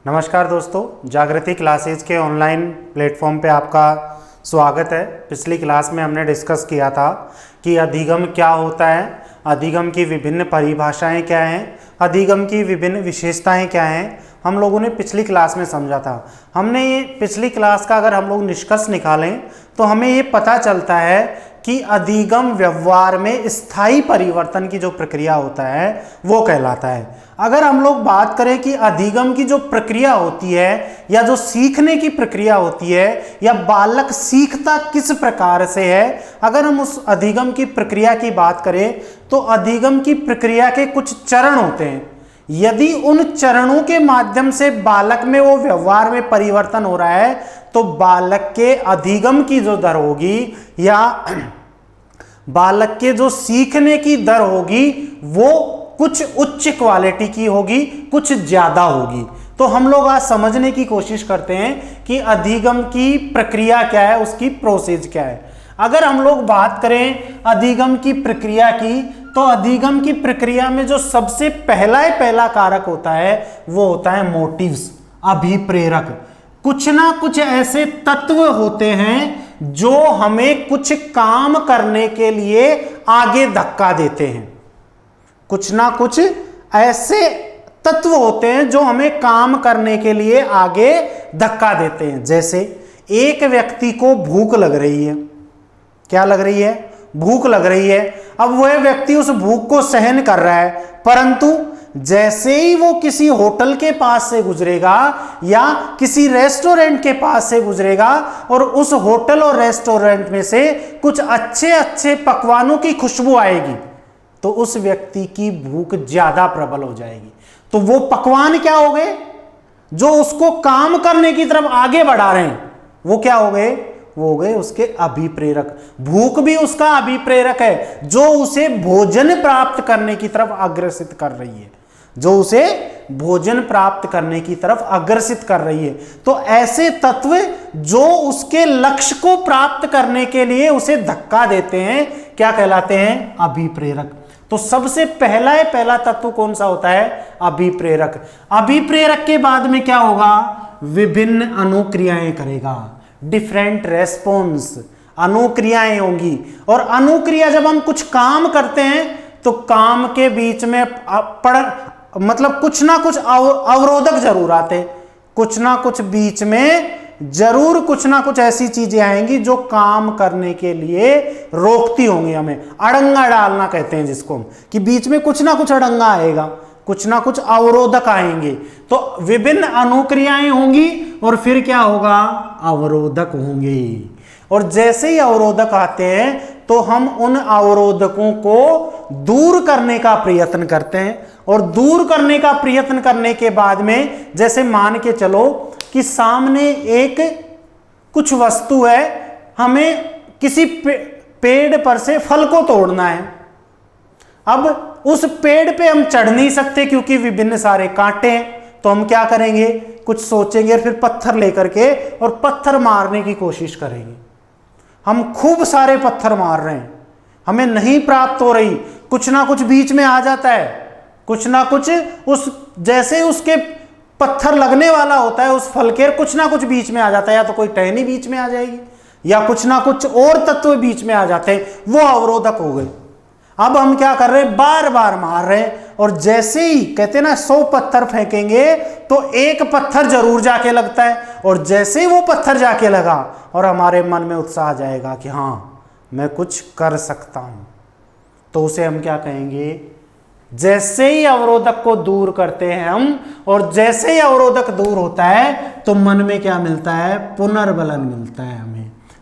नमस्कार दोस्तों, जागृति क्लासेज के ऑनलाइन प्लेटफॉर्म पे आपका स्वागत है। पिछली क्लास में हमने डिस्कस किया था कि अधिगम क्या होता है, अधिगम की विभिन्न परिभाषाएं क्या हैं, अधिगम की विभिन्न विशेषताएं क्या हैं। हम लोगों ने पिछली क्लास में समझा था। हमने ये पिछली क्लास का अगर हम लोग निष्कर्ष निकालें तो हमें ये पता चलता है कि अधिगम व्यवहार में स्थायी परिवर्तन की जो प्रक्रिया होता है वो कहलाता है। अगर हम लोग बात करें कि अधिगम की जो प्रक्रिया होती है या जो सीखने की प्रक्रिया होती है या बालक सीखता किस प्रकार से है, अगर हम उस अधिगम की प्रक्रिया की बात करें तो अधिगम की प्रक्रिया के कुछ चरण होते हैं। यदि उन चरणों के माध्यम से बालक में वो व्यवहार में परिवर्तन हो रहा है तो बालक के अधिगम की जो दर होगी या बालक के जो सीखने की दर होगी वो कुछ उच्च क्वालिटी की होगी, कुछ ज्यादा होगी। तो हम लोग आज समझने की कोशिश करते हैं कि अधिगम की प्रक्रिया क्या है, उसकी प्रोसेस क्या है। अगर हम लोग बात करें अधिगम की प्रक्रिया की तो अधिगम की प्रक्रिया में जो सबसे पहला कारक होता है वो होता है मोटिव्स, अभिप्रेरक। कुछ ना कुछ ऐसे तत्व होते हैं जो हमें कुछ काम करने के लिए आगे धक्का देते हैं। कुछ ना कुछ ऐसे तत्व होते हैं जो हमें काम करने के लिए आगे धक्का देते हैं। जैसे एक व्यक्ति को भूख लग रही है, क्या लग रही है? भूख लग रही है। अब वह व्यक्ति उस भूख को सहन कर रहा है, परंतु जैसे ही वो किसी होटल के पास से गुजरेगा या किसी रेस्टोरेंट के पास से गुजरेगा और उस होटल और रेस्टोरेंट में से कुछ अच्छे अच्छे पकवानों की खुशबू आएगी तो उस व्यक्ति की भूख ज्यादा प्रबल हो जाएगी। तो वो पकवान क्या हो गए जो उसको काम करने की तरफ आगे बढ़ा रहे हैं, वो क्या हो गए? वो हो गए उसके अभिप्रेरक। भूख भी उसका अभिप्रेरक है जो उसे भोजन प्राप्त करने की तरफ अग्रसित कर रही है, जो उसे भोजन प्राप्त करने की तरफ अग्रसित कर रही है। तो ऐसे तत्व जो उसके लक्ष्य को प्राप्त करने के लिए उसे धक्का देते हैं क्या कहलाते हैं? अभिप्रेरक। तो सबसे पहला तत्व कौन सा होता है? अभिप्रेरक। अभिप्रेरक के बाद में क्या होगा? विभिन्न अनुक्रियाएं करेगा, डिफरेंट रेस्पॉन्स, अनुक्रियाएं होंगी। और अनुक्रिया जब हम कुछ काम करते हैं तो काम के बीच में मतलब कुछ ना कुछ अवरोधक जरूर आते, कुछ ना कुछ बीच में जरूर कुछ ना कुछ ऐसी चीजें आएंगी जो काम करने के लिए रोकती होंगी, हमें अड़ंगा डालना कहते हैं जिसको हम, कि बीच में कुछ ना कुछ अड़ंगा आएगा, कुछ ना कुछ अवरोधक आएंगे। तो विभिन्न अनुक्रियाएं होंगी और फिर क्या होगा? अवरोधक होंगे। और जैसे ही अवरोधक आते हैं तो हम उन अवरोधकों को दूर करने का प्रयत्न करते हैं। और दूर करने का प्रयत्न करने के बाद में जैसे मान के चलो कि सामने एक कुछ वस्तु है, हमें किसी पेड़ पर से फल को तोड़ना है। अब उस पेड़ पे हम चढ़ नहीं सकते क्योंकि विभिन्न सारे कांटे हैं, तो हम क्या करेंगे? कुछ सोचेंगे और फिर पत्थर लेकर के और पत्थर मारने की कोशिश करेंगे। हम खूब सारे पत्थर मार रहे हैं, हमें नहीं प्राप्त हो रही, कुछ ना कुछ बीच में आ जाता है, कुछ ना कुछ उस जैसे उसके पत्थर लगने वाला होता है उस फल के, कुछ ना कुछ बीच में आ जाता है, या तो कोई टहनी बीच में आ जाएगी या कुछ ना कुछ और तत्व बीच में आ जाते हैं, वो अवरोधक हो गए। अब हम क्या कर रहे हैं? बार बार मार रहे हैं और जैसे ही कहते हैं ना 100 पत्थर फेंकेंगे तो एक पत्थर जरूर जाके लगता है, और जैसे ही वो पत्थर जाके लगा और हमारे मन में उत्साह आ जाएगा कि हाँ मैं कुछ कर सकता हूं, तो उसे हम क्या कहेंगे? जैसे ही अवरोधक को दूर करते हैं हम, और जैसे ही अवरोधक दूर होता है तो मन में क्या मिलता है? पुनर्बलन मिलता है।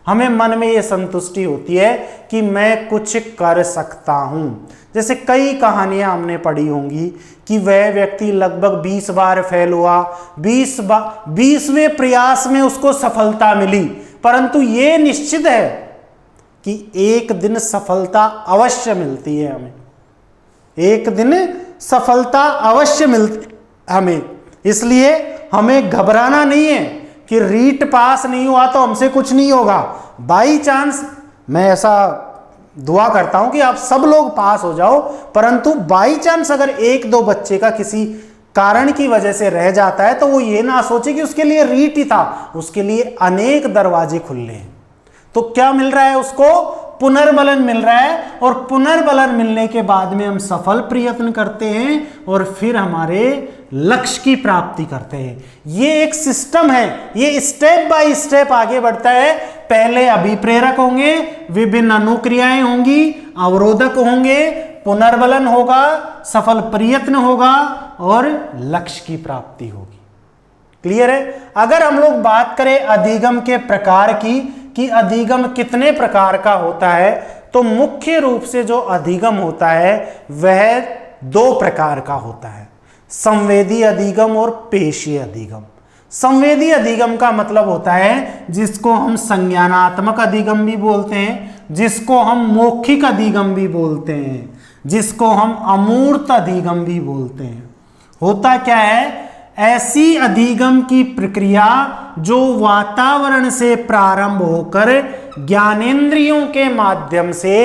हमें मन में ये संतुष्टि होती है कि मैं कुछ कर सकता हूं। जैसे कई कहानियां हमने पढ़ी होंगी कि वह व्यक्ति लगभग 20 बार फेल हुआ, 20वें प्रयास में उसको सफलता मिली, परंतु ये निश्चित है कि एक दिन सफलता अवश्य मिलती है हमें, एक दिन सफलता अवश्य मिलती हमें। इसलिए हमें घबराना नहीं है कि रीट पास नहीं हुआ तो हमसे कुछ नहीं होगा। बाई चांस, मैं ऐसा दुआ करता हूं कि आप सब लोग पास हो जाओ, परंतु बाई चांस अगर एक दो बच्चे का किसी कारण की वजह से रह जाता है तो वो ये ना सोचे कि उसके लिए रीट ही था, उसके लिए अनेक दरवाजे खुले हैं। तो क्या मिल रहा है उसको? पुनर्बलन मिल रहा है, और पुनर्बलन मिलने के बाद में हम सफल प्रयत्न करते हैं और फिर हमारे लक्ष्य की प्राप्ति करते हैं। ये एक सिस्टम है, ये स्टेप बाय स्टेप आगे बढ़ता है। पहले अभिप्रेरक होंगे, विभिन्न अनुक्रियाएं होंगी, अवरोधक होंगे, पुनर्बलन होगा, सफल प्रयत्न होगा और लक्ष्य की प्राप्ति होगी। क्लियर है? अगर हम लोग बात करें अधिगम के प्रकार की कि अधिगम कितने प्रकार का होता है, तो मुख्य रूप से जो अधिगम होता है वह दो प्रकार का होता है, संवेदी अधिगम और पेशीय अधिगम। संवेदी अधिगम का मतलब होता है जिसको हम संज्ञानात्मक अधिगम भी बोलते हैं, जिसको हम मौखिक अधिगम भी बोलते हैं, जिसको हम अमूर्त अधिगम भी बोलते हैं। होता क्या है? ऐसी अधिगम की प्रक्रिया जो वातावरण से प्रारंभ होकर ज्ञानेंद्रियों के माध्यम से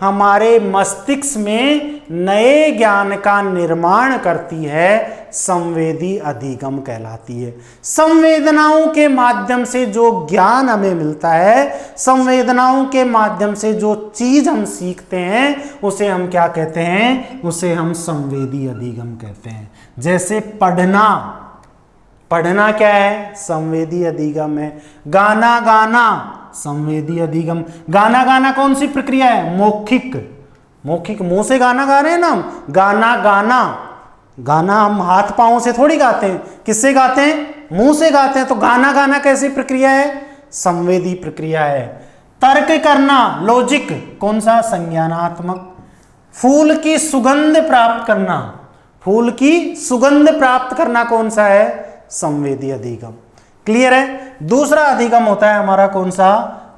हमारे मस्तिष्क में नए ज्ञान का निर्माण करती है, संवेदी अधिगम कहलाती है। संवेदनाओं के माध्यम से जो ज्ञान हमें मिलता है, संवेदनाओं के माध्यम से जो चीज हम सीखते हैं, उसे हम क्या कहते हैं? उसे हम संवेदी अधिगम कहते हैं। जैसे पढ़ना, पढ़ना क्या है? संवेदी अधिगम है। गाना गाना, संवेदी अधिगम। गाना गाना कौन सी प्रक्रिया है? मौखिक। मौखिक, मुंह से गाना गा रहे हैं ना हम, गाना गाना। गाना हम हाथ पांव से थोड़ी गाते हैं, किससे गाते हैं? मुंह से गाते हैं। तो गाना गाना कैसी प्रक्रिया है? संवेदी प्रक्रिया है। तर्क करना, लॉजिक, कौन सा? संज्ञानात्मक। फूल की सुगंध प्राप्त करना, फूल की सुगंध प्राप्त करना कौन सा है? संवेदी अधिगम। क्लियर है? दूसरा अधिगम होता है हमारा कौन सा?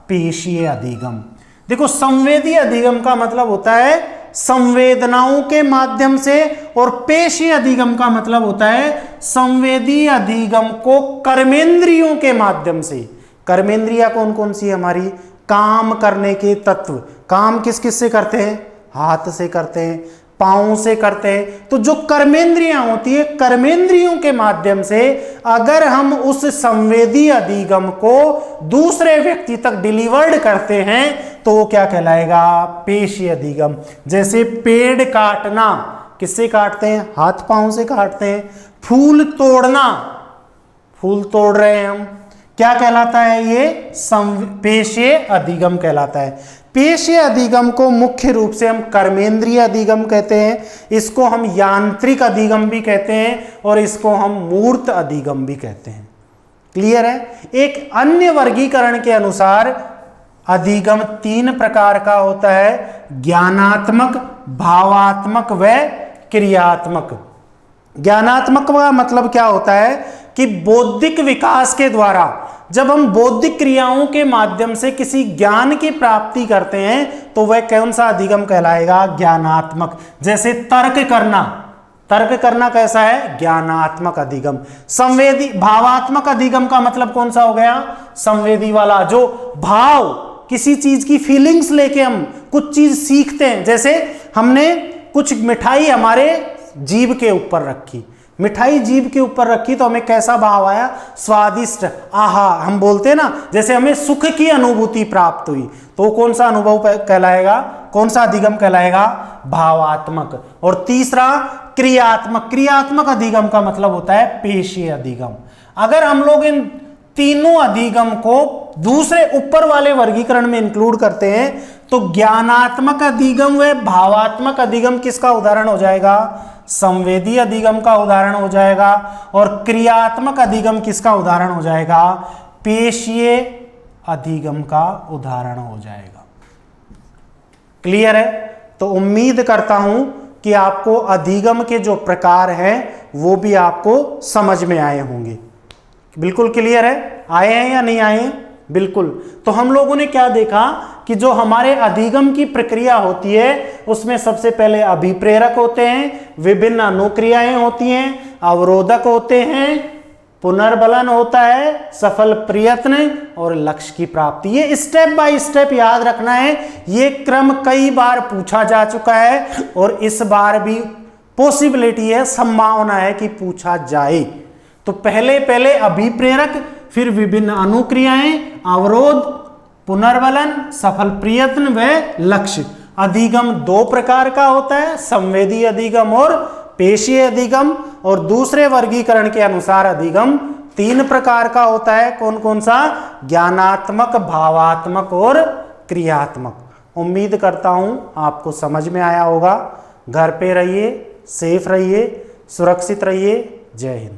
पेशीय अधिगम। देखो, संवेदी अधिगम का मतलब होता है संवेदनाओं के माध्यम से, और पेशीय अधिगम का मतलब होता है संवेदी अधिगम को कर्मेंद्रियों के माध्यम से। कर्मेंद्रिया कौन कौन सी? हमारी काम करने के तत्व। काम किस किस से करते हैं? हाथ से करते हैं, पांव से करते हैं। तो जो कर्मेंद्रियां होती है, कर्मेंद्रियों के माध्यम से अगर हम उस संवेदी अधिगम को दूसरे व्यक्ति तक डिलीवर्ड करते हैं तो वो क्या कहलाएगा? पेशीय अधिगम। जैसे पेड़ काटना, किससे काटते हैं? हाथ पांव से काटते हैं। फूल तोड़ना, फूल तोड़ रहे हैं हम, क्या कहलाता है? ये पेशीय अधिगम कहलाता है। पेशीय अधिगम को मुख्य रूप से हम कर्मेंद्रिय अधिगम कहते हैं, इसको हम यांत्रिक अधिगम भी कहते हैं, और इसको हम मूर्त अधिगम भी कहते हैं। क्लियर है? एक अन्य वर्गीकरण के अनुसार अधिगम तीन प्रकार का होता है, ज्ञानात्मक, भावात्मक व क्रियात्मक। ज्ञानात्मक का मतलब क्या होता है कि बौद्धिक विकास के द्वारा जब हम बौद्धिक क्रियाओं के माध्यम से किसी ज्ञान की प्राप्ति करते हैं तो वह कौन सा अधिगम कहलाएगा? ज्ञानात्मक। जैसे तर्क करना, तर्क करना कैसा है? ज्ञानात्मक अधिगम। संवेदी भावात्मक अधिगम का मतलब कौन सा हो गया? संवेदी वाला, जो भाव, किसी चीज की फीलिंग्स लेके हम कुछ चीज सीखते हैं। जैसे हमने कुछ मिठाई हमारे जीभ के ऊपर रखी, मिठाई जीभ के ऊपर रखी तो हमें कैसा भाव आया? स्वादिष्ट, आहा, हम बोलते हैं ना। जैसे हमें सुख की अनुभूति प्राप्त हुई तो कौन सा अनुभव कहलाएगा? कौन सा अधिगम कहलाएगा? भावात्मक। और तीसरा क्रियात्मक। क्रियात्मक अधिगम का मतलब होता है पेशीय अधिगम। अगर हम लोग इन तीनों अधिगम को दूसरे ऊपर वाले वर्गीकरण में इंक्लूड करते हैं तो ज्ञानात्मक अधिगम व भावात्मक अधिगम किसका उदाहरण हो जाएगा? संवेदी अधिगम का उदाहरण हो जाएगा। और क्रियात्मक अधिगम किसका उदाहरण हो जाएगा? पेशीय अधिगम का उदाहरण हो जाएगा। क्लियर है? तो उम्मीद करता हूं कि आपको अधिगम के जो प्रकार हैं वो भी आपको समझ में आए होंगे। बिल्कुल क्लियर है? आए हैं या नहीं आए हैं? बिल्कुल। तो हम लोगों ने क्या देखा कि जो हमारे अधिगम की प्रक्रिया होती है उसमें सबसे पहले अभिप्रेरक होते हैं, विभिन्न अनुक्रियाएं होती हैं, अवरोधक होते हैं, पुनर्बलन होता है, सफल प्रयत्न और लक्ष्य की प्राप्ति। ये स्टेप बाय स्टेप याद रखना है। ये क्रम कई बार पूछा जा चुका है और इस बार भी पॉसिबिलिटी है, संभावना है कि पूछा जाए। तो पहले पहले अभिप्रेरक, फिर विभिन्न अनुक्रियाएं, अवरोध, पुनर्वलन, सफल प्रयत्न व लक्ष्य। अधिगम दो प्रकार का होता है, संवेदी अधिगम और पेशीय अधिगम। और दूसरे वर्गीकरण के अनुसार अधिगम 3 प्रकार का होता है। कौन कौन सा? ज्ञानात्मक, भावात्मक और क्रियात्मक। उम्मीद करता हूं आपको समझ में आया होगा। घर पे रहिए, सेफ रहिए, सुरक्षित रहिए। जय हिंद।